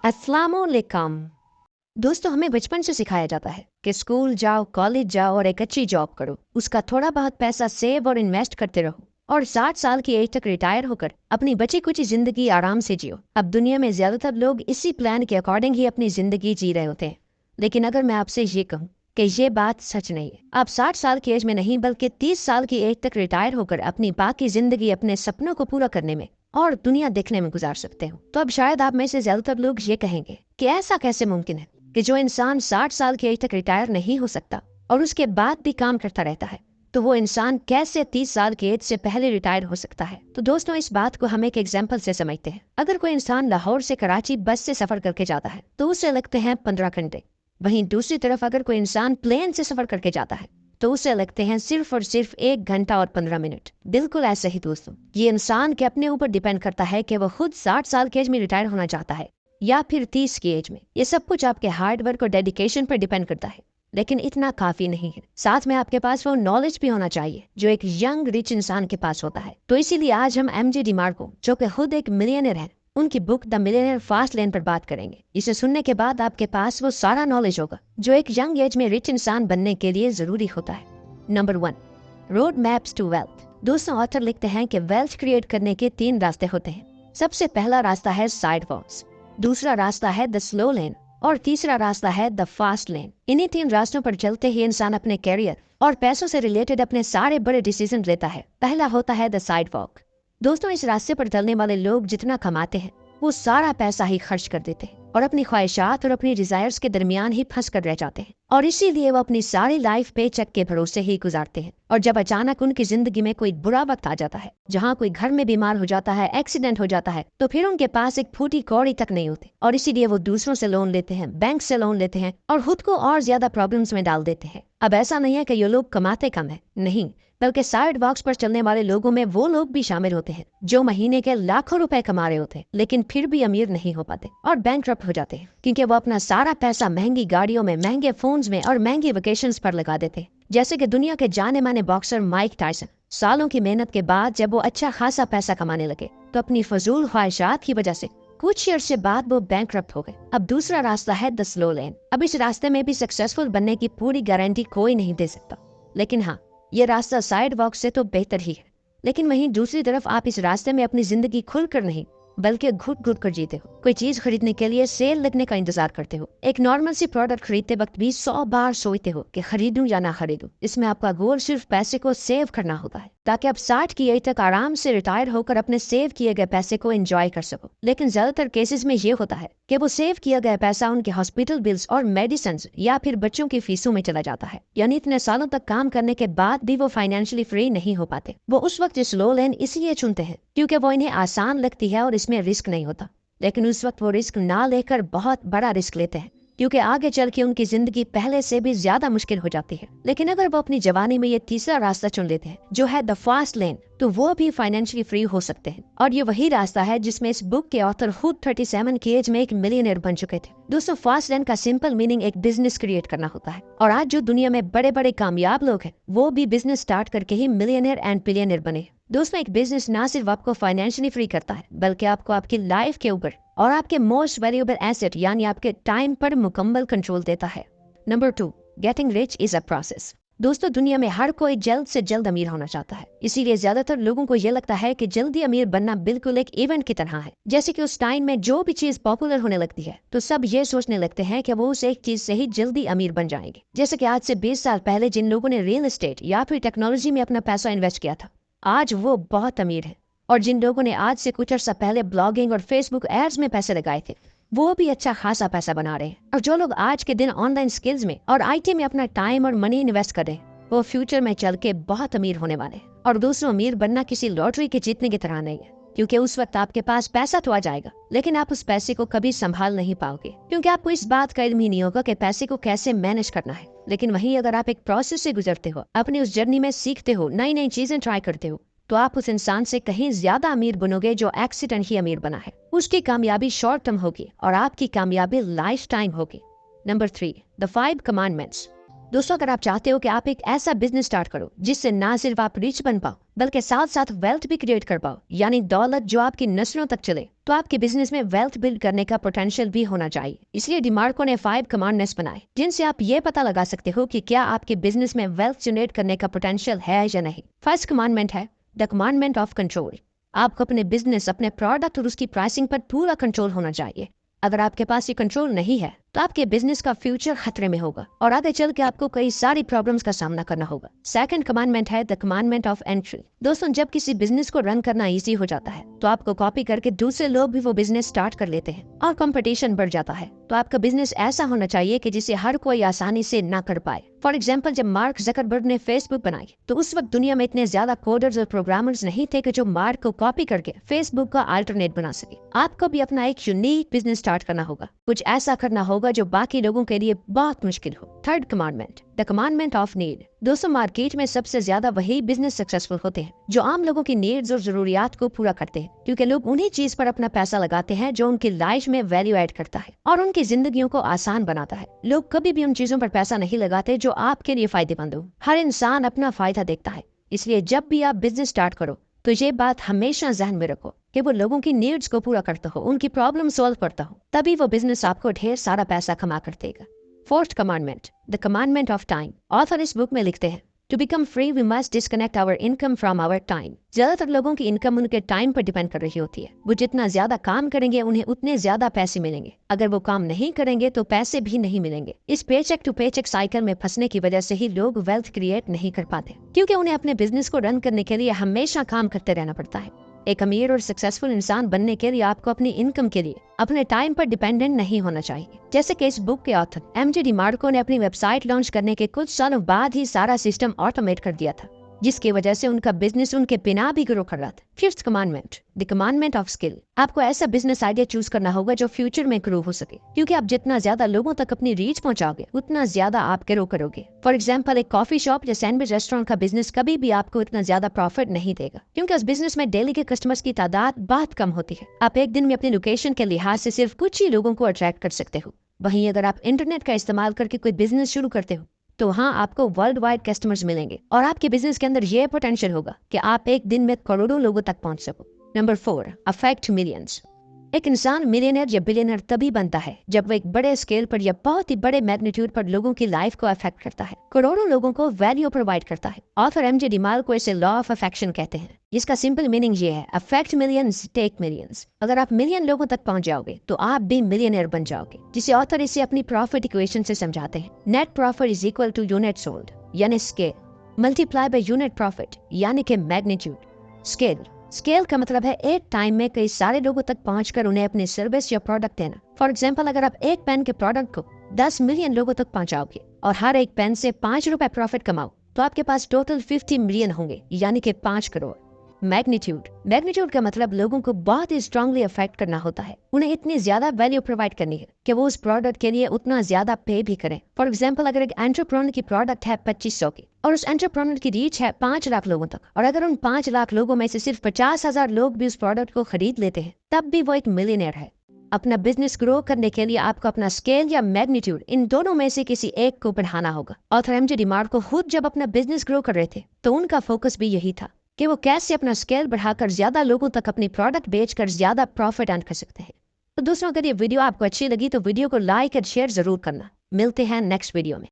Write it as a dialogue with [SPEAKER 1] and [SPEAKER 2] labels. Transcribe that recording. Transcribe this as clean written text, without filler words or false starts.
[SPEAKER 1] अस्सलामुअलैकुम। दोस्तों, हमें बचपन से सिखाया जाता है कि स्कूल जाओ, कॉलेज जाओ और एक अच्छी जॉब करो, उसका थोड़ा बहुत पैसा सेव और इन्वेस्ट करते रहो और 60 साल की एज तक रिटायर होकर अपनी बची कुची जिंदगी आराम से जियो। अब दुनिया में ज्यादातर लोग इसी प्लान के अकॉर्डिंग ही अपनी जिंदगी जी रहे होते हैं। लेकिन अगर मैं आपसे ये कहूँ कि ये बात सच नहीं है, आप 60 साल की एज में नहीं बल्कि 30 साल की एज तक रिटायर होकर अपनी बाकी जिंदगी अपने सपनों को पूरा करने में और दुनिया देखने में गुजार सकते हो, तो अब शायद आप में से ज्यादातर लोग ये कहेंगे कि ऐसा कैसे मुमकिन है कि जो इंसान 60 साल की एज तक रिटायर नहीं हो सकता और उसके बाद भी काम करता रहता है, तो वो इंसान कैसे 30 साल की एज से पहले रिटायर हो सकता है। तो दोस्तों, इस बात को हम एक एग्जाम्पल से समझते हैं। अगर कोई इंसान लाहौर से कराची बस से सफर करके जाता है तो उसे लगते हैं 15 घंटे। वहीं दूसरी तरफ अगर कोई इंसान प्लेन से सफर करके जाता है तो उसे लगते हैं सिर्फ और सिर्फ 1 घंटा और 15 मिनट। बिल्कुल ऐसे ही दोस्तों, ये इंसान के अपने ऊपर डिपेंड करता है कि वो खुद 60 साल की एज में रिटायर होना चाहता है या फिर 30 की एज में। ये सब कुछ आपके हार्ड वर्क और डेडिकेशन पर डिपेंड करता है। लेकिन इतना काफी नहीं है, साथ में आपके पास वो नॉलेज भी होना चाहिए जो एक यंग रिच इंसान के पास होता है। तो इसीलिए आज हम एमजे डिमार्को, जो कि खुद एक मिलियनर है, उनकी book the millionaire fast lane पर बात करेंगे। इसे सुनने के बाद आपके पास वो सारा नॉलेज होगा जो एक यंग एज में रिच इंसान बनने के लिए जरूरी होता है। Number 1, road maps to wealth. दोस्तों, ऑथर लिखते हैं कि वेल्थ क्रिएट करने के 3 रास्ते होते हैं। सबसे पहला रास्ता है साइड वॉक्स, दूसरा रास्ता है द स्लो लेन और तीसरा रास्ता है द फास्ट लेन। इन्हीं 3 रास्तों पर चलते ही इंसान अपने कैरियर और पैसों से रिलेटेड अपने सारे बड़े डिसीजन लेता है। पहला होता है द साइड वॉक। दोस्तों, इस रास्ते पर चलने वाले लोग जितना कमाते हैं वो सारा पैसा ही खर्च कर देते हैं और अपनी ख्वाहिशात और अपनी डिजायर्स के दरमियान ही फंस कर रह जाते हैं और इसीलिए वो अपनी सारी लाइफ पे चेक के भरोसे ही गुजारते हैं। और जब अचानक उनकी जिंदगी में कोई बुरा वक्त आ जाता है, जहाँ कोई घर में बीमार हो जाता है, एक्सीडेंट हो जाता है, तो फिर उनके पास एक फूटी कौड़ी तक नहीं होती और इसीलिए वो दूसरों से लोन लेते हैं, बैंक से लोन लेते हैं और खुद को और ज्यादा प्रॉब्लम्स में डाल देते हैं। अब ऐसा नहीं है कि ये लोग कमाते कम है, नहीं, बल्कि साइड वॉक्स पर चलने वाले लोगों में वो लोग भी शामिल होते हैं जो महीने के लाखों रुपए कमा रहे होते हैं लेकिन फिर भी अमीर नहीं हो पाते और बैंकरप्ट हो जाते हैं, क्योंकि वो अपना सारा पैसा महंगी गाड़ियों में, महंगे फोन्स में और महंगी वेकेशंस पर लगा देते हैं। जैसे कि दुनिया के जाने माने बॉक्सर माइक टायसन सालों की मेहनत के बाद जब वो अच्छा खासा पैसा कमाने लगे तो अपनी फजूल ख्वाहिशात की वजह से कुछ अर्से बाद वो बैंकरप्ट हो गए। अब दूसरा रास्ता है द स्लो लेन। अब इस रास्ते में भी सक्सेसफुल बनने की पूरी गारंटी कोई नहीं दे सकता, लेकिन हाँ, ये रास्ता साइड वॉक से तो बेहतर ही है। लेकिन वहीं दूसरी तरफ आप इस रास्ते में अपनी जिंदगी खुलकर नहीं बल्कि घुट घुट कर जीते हो। कोई चीज खरीदने के लिए सेल लगने का इंतजार करते हो। एक नॉर्मल सी प्रोडक्ट खरीदते वक्त भी 100 बार सोचते हो कि खरीदूं या ना खरीदूं। इसमें आपका गोल सिर्फ पैसे को सेव करना होता है ताकि आप 60 की एज तक आराम से रिटायर होकर अपने सेव किए गए पैसे को एंजॉय कर सको। लेकिन ज्यादातर केसेस में ये होता है कि वो सेव किया गया पैसा उनके हॉस्पिटल बिल्स और मेडिसिन या फिर बच्चों की फीसों में चला जाता है। यानी इतने सालों तक काम करने के बाद भी वो फाइनेंशियली फ्री नहीं हो पाते। वो उस वक्त स्लो लेन इसलिए चुनते हैं क्योंकि वो इन्हें आसान लगती है और इसमें रिस्क नहीं होता। लेकिन उस वक्त वो रिस्क ना लेकर बहुत बड़ा रिस्क लेते हैं क्योंकि आगे चल के उनकी जिंदगी पहले से भी ज्यादा मुश्किल हो जाती है। लेकिन अगर वो अपनी जवानी में ये तीसरा रास्ता चुन लेते हैं जो है द फास्ट लेन, तो वो भी फाइनेंशियली फ्री हो सकते हैं। और ये वही रास्ता है जिसमें इस बुक के ऑथर खुद 37 की एज में एक मिलियनर बन चुके थे। दोस्तों, फास्ट लेन का सिंपल मीनिंग एक बिजनेस क्रिएट करना होता है और आज जो दुनिया में बड़े बड़े कामयाब लोग हैं वो भी बिजनेस स्टार्ट करके ही मिलियनर एंड बिलियनर बने। दोस्तों, एक बिजनेस ना सिर्फ आपको फाइनेंशियली फ्री करता है बल्कि आपको आपकी लाइफ के ऊपर और आपके मोस्ट वैल्यूएबल एसेट यानी आपके टाइम पर मुकम्मल कंट्रोल देता है। Number 2, getting rich is a process. दोस्तों, दुनिया में हर कोई जल्द से जल्द अमीर होना चाहता है, इसीलिए ज्यादातर लोगों को ये लगता है कि जल्दी अमीर बनना बिल्कुल एक इवेंट की तरह है। जैसे कि उस टाइम में जो भी चीज पॉपुलर होने लगती है तो सब ये सोचने लगते हैं कि वो उस एक चीज से ही जल्दी अमीर बन जाएंगे। जैसे कि आज से 20 साल पहले जिन लोगों ने रियल एस्टेट या फिर टेक्नोलॉजी में अपना पैसा इन्वेस्ट किया था, आज वो बहुत अमीर है। और जिन लोगों ने आज से कुछ अर्सा पहले ब्लॉगिंग और फेसबुक एड्स में पैसे लगाए थे वो भी अच्छा खासा पैसा बना रहे हैं। और जो लोग आज के दिन ऑनलाइन स्किल्स में और आईटी में अपना टाइम और मनी इन्वेस्ट कर रहे हैं वो फ्यूचर में चल के बहुत अमीर होने वाले हैं। और दोस्तों, अमीर बनना किसी लॉटरी के जीतने की तरह नहीं है, क्योंकि उस वक्त आपके पास पैसा तो आ जाएगा लेकिन आप उस पैसे को कभी संभाल नहीं पाओगे, क्योंकि आपको इस बात का इल्म ही नहीं होगा कि पैसे को कैसे मैनेज करना है। लेकिन वहीं अगर आप एक प्रोसेस से गुजरते हो, अपनी उस जर्नी में सीखते हो, नई नई चीजें ट्राई करते हो, तो आप उस इंसान से कहीं ज्यादा अमीर बनोगे जो एक्सीडेंट ही अमीर बना है। उसकी कामयाबी शॉर्ट टर्म होगी और आपकी कामयाबी लाइफ टाइम होगी। Number 3, the 5 commandments. दोस्तों, अगर आप चाहते हो कि आप एक ऐसा बिजनेस स्टार्ट करो जिससे ना सिर्फ आप रिच बन पाओ बल्कि साथ साथ वेल्थ भी क्रिएट कर पाओ, यानी दौलत जो आपकी नस्लों तक चले, तो आपके बिजनेस में वेल्थ बिल्ड करने का पोटेंशियल भी होना चाहिए। इसलिए डिमार्को ने 5 कमांडमेंट्स बनाए, जिनसे आप ये पता लगा सकते हो कि क्या आपके बिजनेस में वेल्थ जनरेट करने का पोटेंशियल है या नहीं। फर्स्ट कमांडमेंट है द कमांडमेंट ऑफ कंट्रोल। आपको अपने बिजनेस, अपने प्रोडक्ट और उसकी प्राइसिंग पर पूरा कंट्रोल होना चाहिए। अगर आपके पास ये कंट्रोल नहीं है तो आपके बिजनेस का फ्यूचर खतरे में होगा और आगे चल के आपको कई सारी प्रॉब्लम्स का सामना करना होगा। सेकंड कमांडमेंट है द कमांडमेंट ऑफ एंट्री। दोस्तों, जब किसी बिजनेस को रन करना इजी हो जाता है तो आपको कॉपी करके दूसरे लोग भी वो बिजनेस स्टार्ट कर लेते हैं और कंपटीशन बढ़ जाता है। तो आपका बिजनेस ऐसा होना चाहिए कि जिसे हर कोई आसानी से ना कर पाए। फॉर एग्जाम्पल, जब मार्क जकरबर्ग ने फेसबुक बनाई तो उस वक्त दुनिया में इतने ज्यादा कोडर्स और प्रोग्रामर्स नहीं थे कि जो मार्क को कॉपी करके फेसबुक का अल्टरनेट बना सके। आपको भी अपना एक यूनिक बिजनेस स्टार्ट करना होगा, कुछ ऐसा करना होगा जो बाकी लोगों के लिए बहुत मुश्किल हो। Third commandment the commandment of need. दोस्तों, मार्केट में सबसे ज्यादा वही बिजनेस सक्सेसफुल होते हैं जो आम लोगों की नीड्स और जरूरियात को पूरा करते हैं, क्योंकि लोग उन्हीं चीज पर अपना पैसा लगाते हैं जो उनकी लाइफ में वैल्यू ऐड करता है और उनकी जिंदगियों को आसान बनाता है। लोग कभी भी उन चीजों पर पैसा नहीं लगाते जो आपके लिए फायदेमंद हो। हर इंसान अपना फायदा देखता है, इसलिए जब भी आप बिजनेस स्टार्ट करो तो ये बात हमेशा जहन में रखो कि वो लोगों की नीड्स को पूरा करता हो, उनकी प्रॉब्लम सॉल्व करता हो, तभी वो बिजनेस आपको ढेर सारा पैसा कमा कर देगा। Fourth commandment the commandment of time. Author इस बुक में लिखते हैं, to become free we must disconnect our income from our time. ज्यादातर लोगों की इनकम उनके टाइम पर डिपेंड कर रही होती है। वो जितना ज्यादा काम करेंगे उन्हें उतने ज्यादा पैसे मिलेंगे। अगर वो काम नहीं करेंगे तो पैसे भी नहीं मिलेंगे। इस पेचेक टू पेचेक साइकिल में फंसने की वजह से ही लोग वेल्थ क्रिएट नहीं कर पाते, क्योंकि उन्हें अपने बिजनेस को रन करने के लिए हमेशा काम करते रहना पड़ता है। एक अमीर और सक्सेसफुल इंसान बनने के लिए आपको अपनी इनकम के लिए अपने टाइम पर डिपेंडेंट नहीं होना चाहिए। जैसे कि इस बुक के ऑथर एमजे डिमार्को ने अपनी वेबसाइट लॉन्च करने के कुछ सालों बाद ही सारा सिस्टम ऑटोमेट कर दिया था, जिसकी वजह से उनका बिजनेस उनके बिना भी ग्रो कर रहा था। Fifth commandment the commandment of skill. आपको ऐसा बिजनेस आइडिया चूज करना होगा जो फ्यूचर में ग्रो हो सके, क्योंकि आप जितना ज्यादा लोगों तक अपनी रीच पहुंचाओगे उतना ज्यादा आप ग्रो करोगे। फॉर एग्जाम्पल, एक कॉफी शॉप या सैंडविच रेस्टोरेंट का बिजनेस कभी भी आपको इतना ज्यादा प्रॉफिट नहीं देगा, क्योंकि उस बिजनेस में डेली के कस्टमर्स की तादाद बहुत कम होती है। आप एक दिन में अपनी लोकेशन के लिहाज से सिर्फ कुछ ही लोगों को अट्रैक्ट कर सकते हो। वहीं अगर आप इंटरनेट का इस्तेमाल करके कोई बिजनेस शुरू करते हो तो हाँ, आपको वर्ल्ड वाइड कस्टमर्स मिलेंगे और आपके बिजनेस के अंदर ये पोटेंशियल होगा कि आप एक दिन में करोड़ों लोगों तक पहुंच सको। Number 4 affect millions. एक इंसान मिलियनर या बिलियनर तभी बनता है जब वो एक बड़े स्केल पर या बहुत ही बड़े मैग्नीट्यूड पर लोगों की लाइफ को अफेक्ट करता है, करोड़ों लोगों को वैल्यू प्रोवाइड करता है। ऑथर एमजे डिमार्को इसे लॉ ऑफ अफेक्शन कहते हैं, जिसका सिंपल मीनिंग ये है, अफेक्ट मिलियंस टेक मिलियंस। अगर आप मिलियन लोगों तक पहुंच जाओगे तो आप भी मिलियनर बन जाओगे, जिसे ऑथर इसे अपनी प्रॉफिट इक्वेशन से समझाते हैं। Net profit is equal to unit sold यानी scale multiply by unit profit यानी कि मैग्नीट्यूड। स्केल का मतलब है एक टाइम में कई सारे लोगों तक पहुंचकर उन्हें अपनी सर्विस या प्रोडक्ट देना। फॉर एग्जाम्पल, अगर आप एक पेन के प्रोडक्ट को 10 मिलियन लोगों तक पहुंचाओगे और हर एक पेन से 5 रुपए प्रॉफिट कमाओ तो आपके पास टोटल 50 मिलियन होंगे, यानी कि 5 करोड़। मैग्नीट्यूड का मतलब लोगों को बहुत ही स्ट्रांगली अफेक्ट करना होता है। उन्हें इतनी ज्यादा वैल्यू प्रोवाइड करनी है कि वो उस प्रोडक्ट के लिए उतना ज्यादा पे भी करें। फॉर एग्जाम्पल, अगर एक एंटरप्रेन्योर की प्रोडक्ट है 2500 की और उस एंटरप्रेन्योर की रीच है 5 लाख लोगों तक, और अगर उन 5 लाख लोगों में से सिर्फ 50,000 लोग भी उस प्रोडक्ट को खरीद लेते हैं, तब भी वो एक मिलियनर है। अपना बिजनेस ग्रो करने के लिए आपको अपना स्केल या मैग्नीट्यूड, इन दोनों में से किसी एक को बढ़ाना होगा। ऑथर एमजे डिमार्को खुद जब अपना बिजनेस ग्रो कर रहे थे तो उनका फोकस भी यही था कि वो कैसे अपना स्केल बढ़ाकर ज्यादा लोगों तक अपनी प्रोडक्ट बेचकर ज्यादा प्रॉफिट अर्न कर सकते हैं। तो दोस्तों, अगर ये वीडियो आपको अच्छी लगी तो वीडियो को लाइक और शेयर जरूर करना। मिलते हैं नेक्स्ट वीडियो में।